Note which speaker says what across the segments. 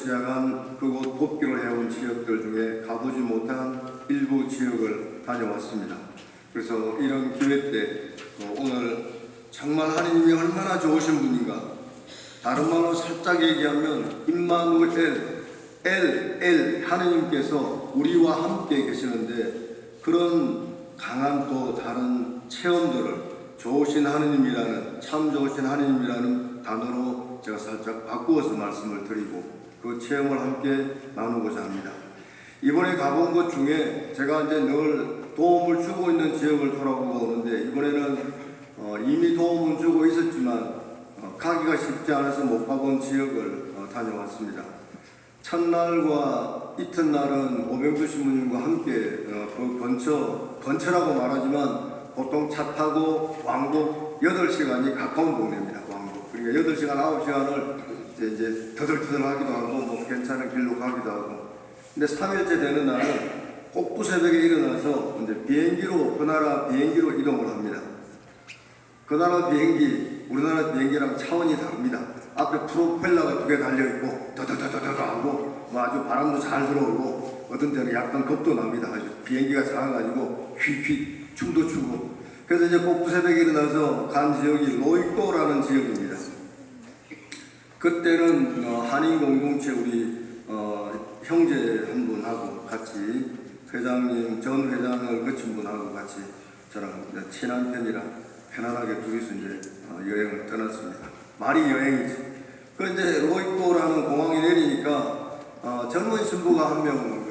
Speaker 1: 시작한 그곳 돕기를 해온 지역들 중에 가보지 못한 일부 지역을 다녀왔습니다. 그래서 이런 기회 때 오늘 정말 하느님이 얼마나 좋으신 분인가, 다른 말로 살짝 얘기하면 임마누엘 엘 하느님께서 우리와 함께 계시는데, 그런 강한 또 다른 체험들을 좋으신 하느님이라는, 참 좋으신 하느님이라는 단어로 제가 살짝 바꾸어서 말씀을 드리고 그 체험을 함께 나누고자 합니다. 이번에 가본 것 중에 제가 이제 늘 도움을 주고 있는 지역을 돌아보고 오는데, 이번에는 이미 도움을 주고 있었지만 가기가 쉽지 않아서 못 가본 지역을 다녀왔습니다. 첫날과 이튿날은 오병수 신부님과 함께 그 근처라고 말하지만 보통 차 타고 왕복 8시간이 가까운 동네입니다. 왕복. 그러니까 8시간, 9시간을 이제 터덜터덜 하기도 하고 뭐 괜찮은 길로 가기도 하고. 근데 3일째 되는 날은 꼭두새벽에 일어나서 이제 비행기로, 그 나라 비행기로 이동을 합니다. 그 나라 비행기, 우리나라 비행기랑 차원이 다릅니다. 앞에 프로펠러가 2개 달려있고 더더더더더 하고 뭐 아주 바람도 잘 들어오고 어떤 때는 약간 겁도 납니다. 아주 비행기가 작아가지고 휙휙 춤도 추고. 그래서 이제 꼭두새벽에 일어나서 간 지역이 로이꼬라는 지역입니다. 그때는 한인 공동체 우리 형제 한 분하고 같이 회장님, 전 회장을 거친 분하고 같이 저랑 친한 편이라 편안하게 둘이서 이제 여행을 떠났습니다. 말이 여행이지. 그 이제 로이꼬라는 공항에 내리니까 젊은 신부가 한 명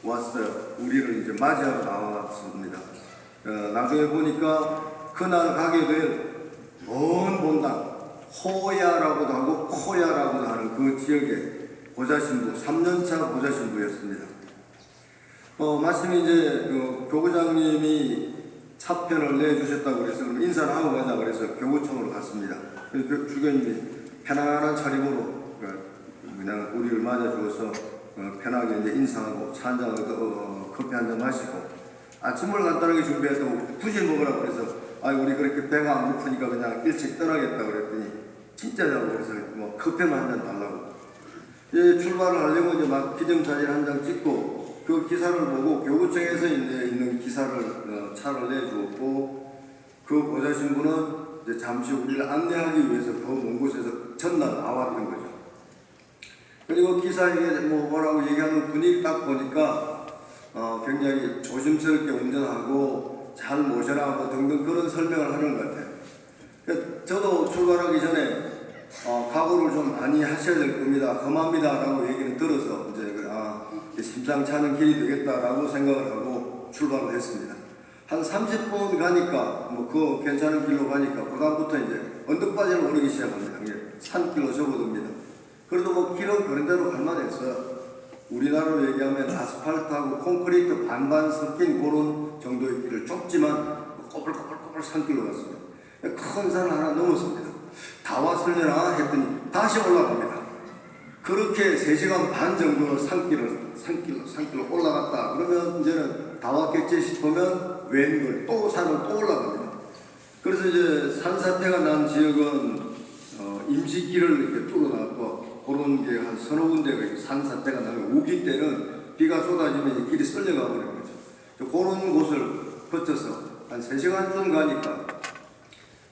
Speaker 1: 왔어요. 우리를 이제 맞이하러 나왔습니다. 나중에 보니까 그날 가게 될 먼 본당, 호야라고도 하고 코야라고도 하는 그 지역의 보좌신부, 3년차 보좌신부였습니다. 마침 이제 교구장님이 차편을 내주셨다고 그래서 인사를 하고 가자 그래서 교구청으로 갔습니다. 그래서 주교님이 편안한 차림으로 그냥 우리를 맞아주어서 편하게 이제 인사하고 차 한잔 커피 한잔 마시고 아침을 간단하게 준비해서 부실 먹으라고 그래서 우리 그렇게 배가 안 고프니까 그냥 일찍 떠나겠다 그랬더니 진짜냐고 그래서 뭐 커피만 한 잔 달라고. 이제 출발을 하려고 이제 막 기념사진 한 장 찍고 그 기사를 보고 교구청에서 이제 있는 기사를 차를 내주었고, 그 보좌신부는 이제 잠시 우리를 안내하기 위해서 더 먼 곳에서 전날 나왔던 거죠. 그리고 기사에게 뭐라고 얘기하는 분위기 딱 보니까 굉장히 조심스럽게 운전하고 잘 모셔라 하고 등등 그런 설명을 하는 것 같아요. 그러니까 저도 출발하기 전에 각오를 좀 많이 하셔야 될 겁니다. 험합니다 라고 얘기는 들어서 이제 심상치 않은 길이 되겠다라고 생각을 하고 출발을 했습니다. 한 30분 가니까 그 괜찮은 길로 가니까 그다음부터 이제 언덕바지를 오르기 시작합니다. 산길로 접어듭니다. 그래도 길은 그런 대로 갈만했어요. 우리나라로 얘기하면 아스팔트하고 콘크리트 반반 섞인 그런 정도의 길을 좁지만 꼬불꼬불꼬불 산길로 갔습니다. 큰 산을 하나 넘었습니다. 다 왔을려나 했더니 다시 올라갑니다. 그렇게 3시간 반 정도 산길로 올라갔다. 그러면 이제는 다 왔겠지 싶으면 웬걸 또 산을 또 올라갑니다. 그래서 이제 산사태가 난 지역은 임시길을 이렇게 뚫어놨고 그런 게 한 서너 군데가 산사태가 나면 우기 때는 비가 쏟아지면 길이 썰려가 버리는 거죠. 그런 곳을 거쳐서 한 3시간쯤 가니까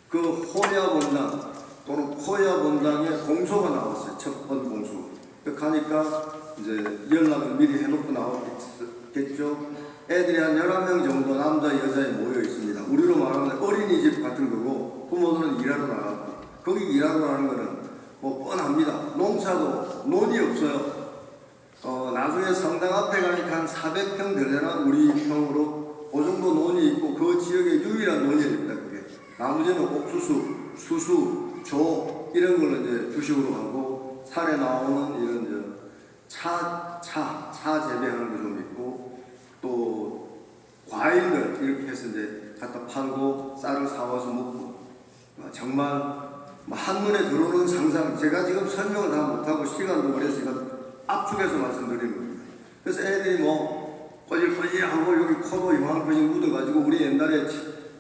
Speaker 1: 그 호야본당 또는 코야본당에 공소가 나왔어요. 첫 번 공소. 가니까 이제 연락을 미리 해놓고 나왔겠죠. 애들이 한 11명 정도 남자 여자에 모여 있습니다. 우리로 말하면 어린이집 같은 거고 부모들은 일하러 나갔고, 거기 일하러 가는 거는 뻔합니다. 농사도 논이 없어요. 나중에 성당 앞에 가니까 한 400평 되려나 우리 평으로 그 정도 논이 있고 그 지역의 유일한 논이입니다. 그게 나머지는 옥수수, 수수, 조 이런 걸로 이제 주식으로 하고 산에 나오는 이런 차 재배하는 거 좀 있고 또 과일들 이렇게 해서 이제 갖다 팔고 쌀을 사와서 먹고 정말 한눈에 들어오는 상상, 제가 지금 설명을 다 못하고 시간도 그래서 압축해서 말씀드리는 겁니다. 그래서 애들이 꼬질꼬질하고 여기 코도 이만큼씩 묻어가지고 우리 옛날에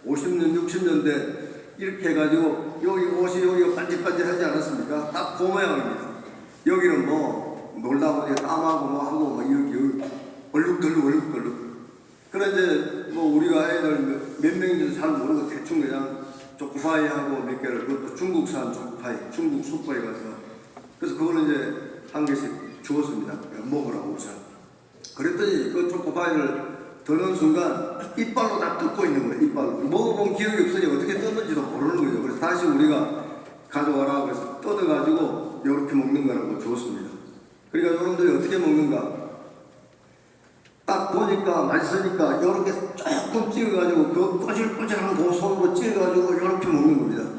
Speaker 1: 50년, 60년대 이렇게 해가지고 여기 옷이 여기가 반질반질하지 않았습니까? 딱 그 모양입니다. 여기는 놀다 보니 땀하고 뭐 하고 뭐 이렇게 얼룩덜룩. 그래 이제 뭐 우리가 애들 몇 명인지도 잘 모르고 대충 그냥 초코파이하고 몇 개를 그것도 중국산 초코파이, 중국 슈퍼에 가서 그래서 그거는 이제 한 개씩 주었습니다. 먹으라고 우선. 그랬더니 그 초코파이를 드는 순간 이빨로 다 뜯고 있는 거예요. 이빨로. 먹어본 기억이 없으니 어떻게 뜯는지도 모르는 거예요. 그래서 다시 우리가 가져와라 그래서 뜯어가지고 이렇게 먹는 거라고 주었습니다. 그러니까 여러분들이 어떻게 먹는가? 딱 보니까 맛있으니까 이렇게 조금 찍어가지고 그 꼬질꼬질한 그 손으로 찍어가지고 이렇게 먹는 겁니다.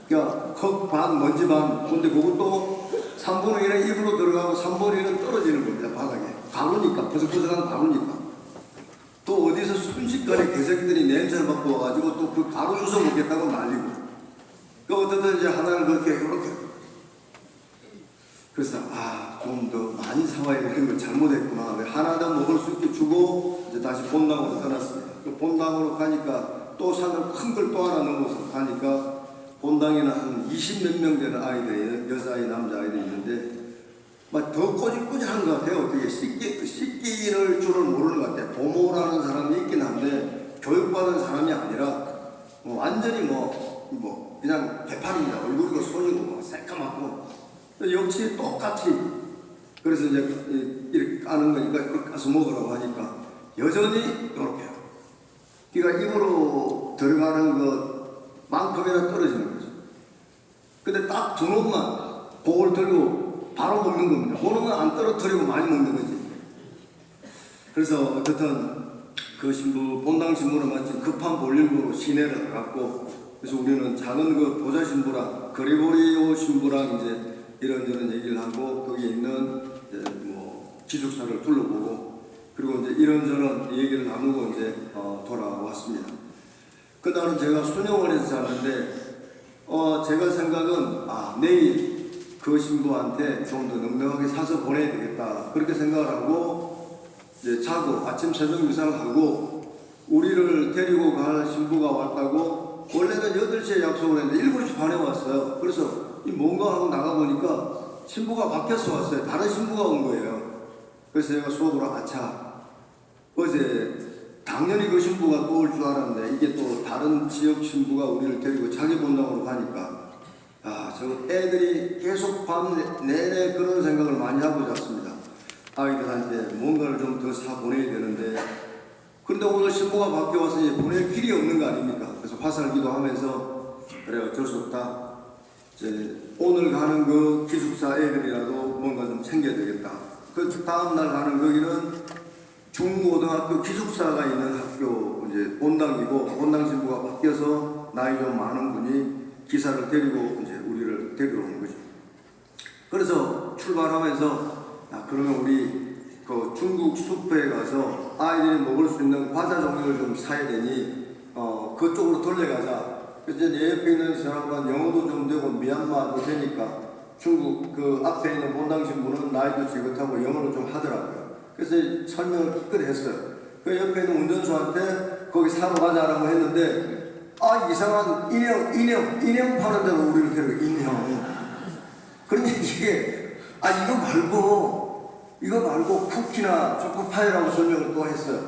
Speaker 1: 그러니까 컵 반, 먼지 반. 근데 그것도 3분의 1은 입으로 들어가고 3분의 1은 떨어지는 겁니다. 바닥에. 가루니까. 버석버석한 가루니까. 또 어디서 순식간에 개새끼들이 냄새를 맡고 와가지고 또 그 가루 주워 먹겠다고 난리고. 그 어쨌든 이제 하나를 그렇게 이렇게. 그래서 좀 더 많이 사와야 되는 걸 잘못했구나. 왜 하나 더 먹을 수 있게 주고 이제 다시 본당으로 떠났습니다. 그 본당으로 가니까 또 산을 큰 걸 또 하나 넘어서 가니까 본당에는 한 20몇 명 되는 아이들, 여자아이, 남자아이들이 있는데 막 더 꼬질꼬질한 것 같아요. 어떻게 씻기를 줄을 모르는 것 같아요. 보모라는 사람이 있긴 한데 교육받은 사람이 아니라 완전히 그냥 개판입니다. 얼굴이고 손이고 새까맣고 역시 똑같이 그래서 이제 이렇게 까는 거니까 이렇게 까서 먹으라고 하니까 여전히 이렇게 그러니까 입으로 들어가는 것만큼이나 떨어지는 거죠. 근데 딱 두 놈만 그걸 들고 바로 먹는 겁니다. 그 놈은 안 떨어뜨리고 많이 먹는 거지. 그래서 어쨌든 그 신부 본당 신부는 마치 급한 볼일로 시내를 갔고 그래서 우리는 작은 그 보좌 신부랑 그리고리오 신부랑 이제 이런저런 얘기를 하고 거기에 있는 이제 기숙사를 둘러보고 그리고 이제 이런저런 얘기를 나누고 이제 돌아왔습니다. 그날은 제가 수녀원에서 잤는데 제가 생각은 내일 그 신부한테 좀 더 넉넉하게 사서 보내야 되겠다 그렇게 생각을 하고 이제 자고 아침 새벽 유상을 하고 우리를 데리고 갈 신부가 왔다고 원래는 8시에 약속을 했는데 7시 반에 왔어요. 그래서 이 뭔가 하고 나가보니까 신부가 바뀌어서 왔어요. 다른 신부가 온 거예요. 그래서 제가 속으로 어제 당연히 그 신부가 또 올 줄 알았는데 이게 또 다른 지역 신부가 우리를 데리고 자기 본당으로 가니까 저 애들이 계속 밤 내내 그런 생각을 많이 하고 잤습니다. 아이들한테 뭔가를 좀 더 사 보내야 되는데 그런데 오늘 신부가 바뀌어왔으니 보낼 길이 없는 거 아닙니까? 그래서 화살기도 하면서 그래 어쩔 수 없다. 이제 오늘 가는 그 기숙사 애들이라도 뭔가 좀 챙겨야 되겠다. 그 다음날 가는 거기는 중고등학교 기숙사가 있는 학교 이제 본당이고 본당 신부가 바뀌어서 나이 좀 많은 분이 기사를 데리고 이제 우리를 데리러 오는 거죠. 그래서 출발하면서 그러면 우리 그 중국 슈퍼에 가서 아이들이 먹을 수 있는 과자 종류를 좀 사야 되니 그쪽으로 돌려가자. 그래서 내 옆에 있는 사람과 영어도 좀 되고 미얀마도 되니까 중국 그 앞에 있는 본당 신부는 나이도 지긋하고 영어를 좀 하더라고요. 그래서 설명을 기껏 했어요. 그 옆에 있는 운전수한테 거기 사러 가자라고 했는데 이상한 인형 파는 데로 우리를 데리고 인형. 그러니까 이게 이거 말고 쿠키나 초코파이라고 설명을 또 했어요.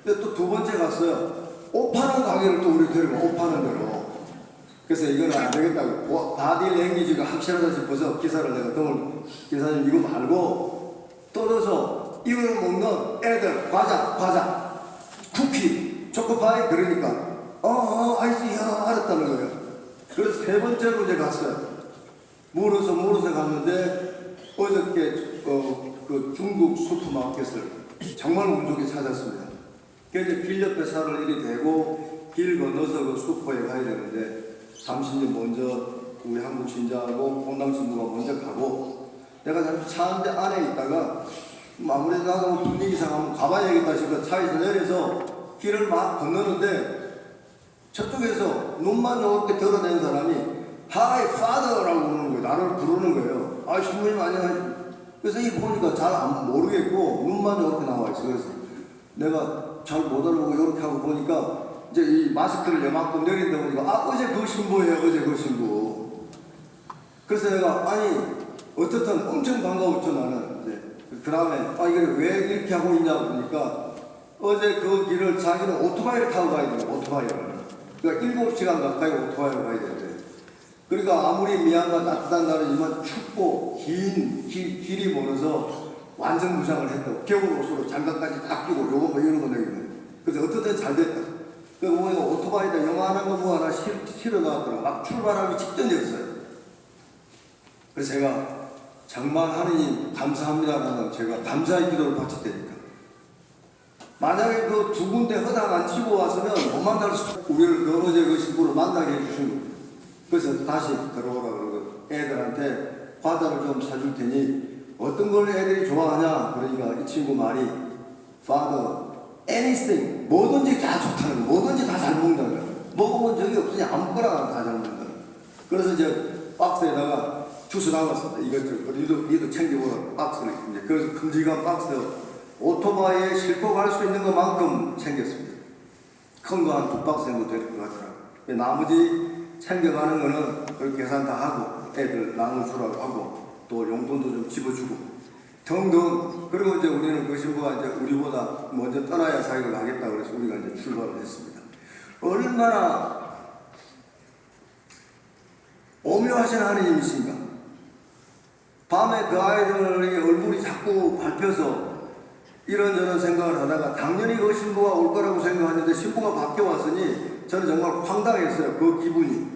Speaker 1: 근데 또 두 번째 갔어요. 옷 파는 가게를 또 우리 데리고 옷 파는 데로. 그래서 이거는 안 되겠다고 바디 랭귀지가 확실하다 싶어서 기사를 내가 기사님 이거 말고 떨어서 이걸 먹는 애들 과자 쿠키 초코파이 그러니까 알았다는 거예요. 그래서 세 번째로 이제 갔어요. 물어서 갔는데 어저께 그 중국 슈퍼마켓을 정말 운 좋게 찾았습니다. 그래서 길 옆에 차를 이리 대고 길 건너서 그 슈퍼에 가야 되는데 잠시 먼저 우리 한국 신자하고 본당 신부가 먼저 가고 내가 잠시 차 안에 있다가 아무래도 나도 분위기상 한번 가봐야겠다 싶어서 차에서 내려서 길을 막 건너는데 저쪽에서 눈만 이렇게 드러낸 사람이 Hi Father라고 부르는 거예요. 나를 부르는 거예요. 신부님 안녕하세요. 그래서 이 보니까 잘 모르겠고 눈만 이렇게 나와 있어. 그래서 내가 잘 못 알아보고 이렇게 하고 보니까 이제 이 마스크를 요만큼 내린다 보니까 어제 그 신부예요. 어제 그 신부. 그래서 내가 어떻든 엄청 반가웠죠. 나는 이제 그 다음에 이걸 왜 이렇게 하고 있냐 보니까 어제 그 길을 자기는 오토바이를 타고 가야 돼요. 오토바이를. 그러니까 7시간 가까이 오토바이를 가야 되는데, 그러니까 아무리 미얀마 따뜻한 날이지만 춥고 긴 길이 멀어서 완전 무장을 했다고. 겨울 옷으로 장갑까지 딱 끼고 요거 뭐 이런 거 내기는. 그래서 어떻든 잘 됐다. 그래서 보니까 오토바이에다 영화하는 거 뭐 하나 실어 나왔더라. 막 출발하기 직전이었어요. 그래서 제가 정말 하느님 감사합니다라는 제가 감사의 기도를 바쳤다니까. 만약에 그 두 군데 허당 안 치고 왔으면 못 만날 수, 우리를 어제 그 신부를 만나게 해주신 거예요. 그래서 다시 들어오라 그러고 애들한테 과자를 좀 사줄 테니 어떤 걸 애들이 좋아하냐. 그러니까 이 친구 말이 Father, anything, 뭐든지 다 좋다는 거, 뭐든지 다 잘 먹는다는 거야. 먹어본 적이 없으니 아무거나 다 잘 먹는다는 거야. 그래서 이제 박스에다가 주스 나왔습니다. 이것저것 니도 챙겨보라. 박스를. 그래서 큼직한 박스 오토바이에 싣고 갈 수 있는 것만큼 챙겼습니다. 큰 거 한 2박스 정도 될 것 같더라고요. 나머지 챙겨가는 거는 그 계산 다 하고 애들 나눠주라고 하고 또 용돈도 좀 집어주고 등등. 그리고 이제 우리는 그 신부가 이제 우리보다 먼저 떠나야 자기가 가겠다 그래서 우리가 이제 출발을 했습니다. 얼마나 오묘하신 하느님이신가. 밤에 그 아이들의 얼굴이 자꾸 밟혀서 이런저런 생각을 하다가 당연히 그 신부가 올 거라고 생각했는데 신부가 바뀌어 왔으니 저는 정말 황당했어요. 그 기분이.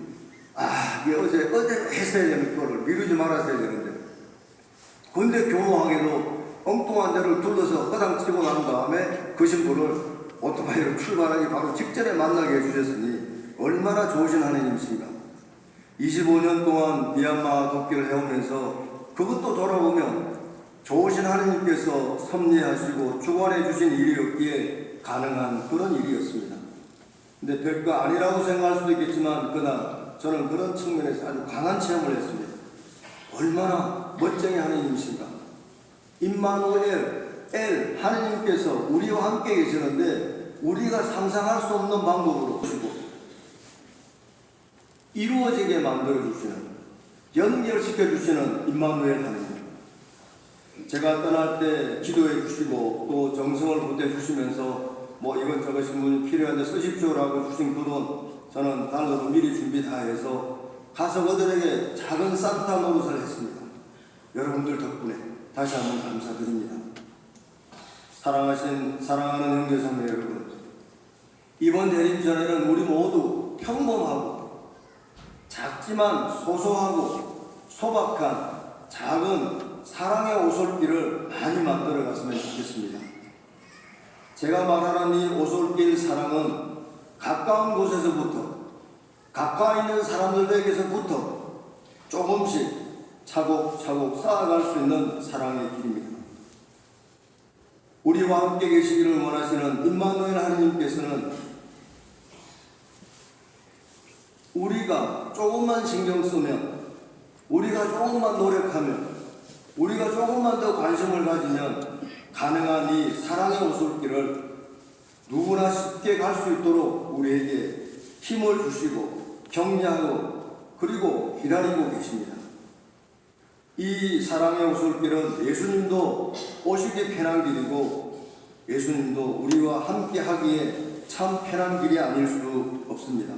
Speaker 1: 이게 어제 했어야 되는 거를 미루지 말았어야 되는데. 근데 교묘하게도 엉뚱한 데를 둘러서 허당 치고 난 다음에 그 신부를 오토바이로 출발하기 바로 직전에 만나게 해주셨으니 얼마나 좋으신 하느님이신가. 25년 동안 미얀마 돕기를 해오면서 그것도 돌아보면 좋으신 하느님께서 섭리하시고 주관해 주신 일이었기에 가능한 그런 일이었습니다. 근데 별거 아니라고 생각할 수도 있겠지만 그러나 저는 그런 측면에서 아주 강한 체험을 했습니다. 얼마나 멋쟁이 하느님이신가. 임마누엘 하느님께서 우리와 함께 계시는데 우리가 상상할 수 없는 방법으로 주시고 이루어지게 만들어주시는, 연결시켜 주시는 임마누엘 하느님. 제가 떠날 때 기도해 주시고 또 정성을 보태 주시면서 뭐 이것저것 신문이 필요한데 쓰십시오라고 주신 그 돈 저는 달러도 미리 준비 다 해서 가서 그들에게 작은 산타 노릇을 했습니다. 여러분들 덕분에 다시 한번 감사드립니다. 사랑하는 형제자매 여러분, 이번 대림전에는 우리 모두 평범하고 작지만 소소하고 소박한 작은 사랑의 오솔길을 많이 만들어 갔으면 좋겠습니다. 제가 말하는 이 오솔길 사랑은 가까운 곳에서부터, 가까이 있는 사람들에게서부터 조금씩 차곡차곡 쌓아갈 수 있는 사랑의 길입니다. 우리와 함께 계시기를 원하시는 임마누엘 하느님께서는 우리가 조금만 신경 쓰면, 우리가 조금만 노력하면, 우리가 조금만 더 관심을 가지면 가능한 이 사랑의 오솔길을 누구나 쉽게 갈 수 있도록 우리에게 힘을 주시고 격려하고 그리고 기다리고 계십니다. 이 사랑의 오솔길은 예수님도 오시기 편한 길이고 예수님도 우리와 함께 하기에 참 편한 길이 아닐 수 없습니다.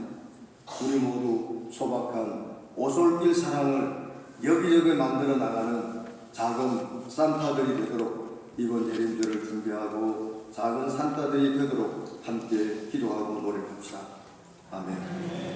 Speaker 1: 우리 모두 소박한 오솔길 사랑을 여기저기 만들어 나가는 작은 산타들이 되도록 이번 대림절을 준비하고 작은 산타들이 되도록 함께 기도하고 노력합시다. 아멘.